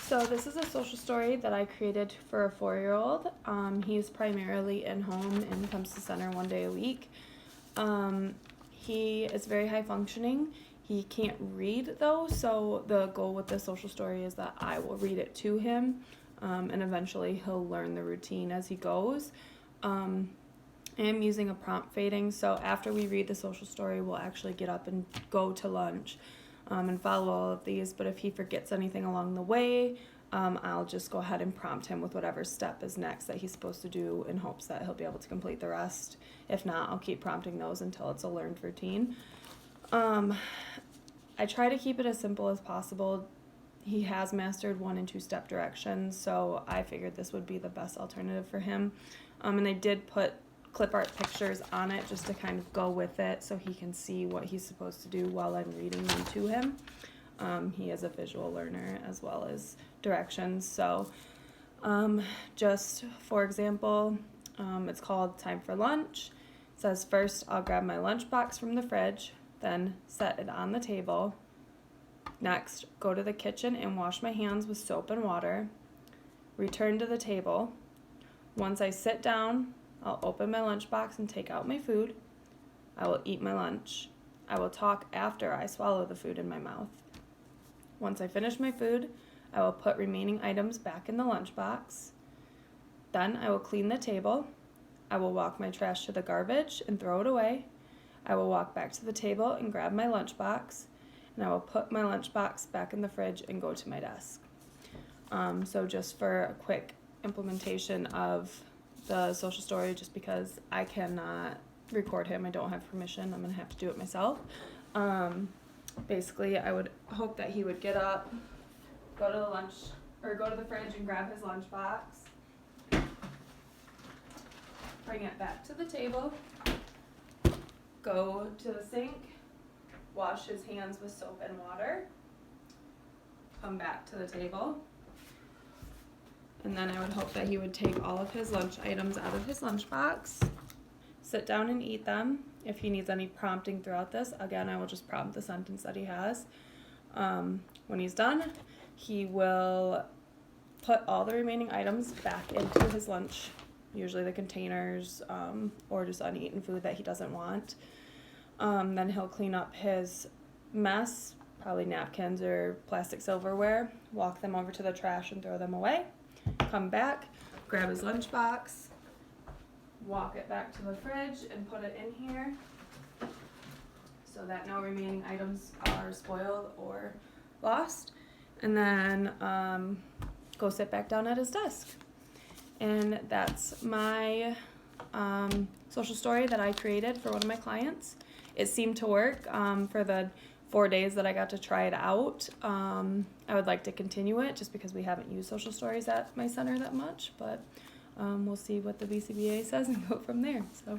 So this is a social story that I created for a 4-year-old. He's primarily in home and comes to center 1 day a week. He is very high functioning. He can't read though, so the goal with this social story is that I will read it to him, and eventually he'll learn the routine as he goes. I am using a prompt fading, so after we read the social story, we'll actually get up and go to lunch and follow all of these. But if he forgets anything along the way, I'll just go ahead and prompt him with whatever step is next that he's supposed to do in hopes that he'll be able to complete the rest. If not, I'll keep prompting those until it's a learned routine. I try to keep it as simple as possible. He has mastered 1 and 2 step directions, so I figured this would be the best alternative for him. And I did put clip art pictures on it just to kind of go with it so he can see what he's supposed to do while I'm reading them to him. He is a visual learner as well as directions. So just for example, it's called Time for Lunch. It says first I'll grab my lunchbox from the fridge, then set it on the table. Next, go to the kitchen and wash my hands with soap and water. Return to the table. Once I sit down, I'll open my lunchbox and take out my food. I will eat my lunch. I will talk after I swallow the food in my mouth. Once I finish my food, I will put remaining items back in the lunchbox. Then I will clean the table. I will walk my trash to the garbage and throw it away. I will walk back to the table and grab my lunchbox, and I will put my lunchbox back in the fridge and go to my desk. So just for a quick implementation of the social story, just because I cannot record him, I don't have permission, I'm gonna have to do it myself. Basically, I would hope that he would get up, go to the fridge and grab his lunchbox, bring it back to the table, go to the sink, wash his hands with soap and water, come back to the table, and then I would hope that he would take all of his lunch items out of his lunchbox, sit down and eat them. If he needs any prompting throughout this, again, I will just prompt the sentence that he has. When he's done, he will put all the remaining items back into his lunch, usually the containers or just uneaten food that he doesn't want. Then he'll clean up his mess, probably napkins or plastic silverware, walk them over to the trash and throw them away, come back, grab his lunchbox, walk it back to the fridge and put it in here so that no remaining items are spoiled or lost, and then go sit back down at his desk. And that's my social story that I created for one of my clients. It seemed to work for the 4 days that I got to try it out. I would like to continue it just because we haven't used social stories at my center that much, but we'll see what the BCBA says and go from there. So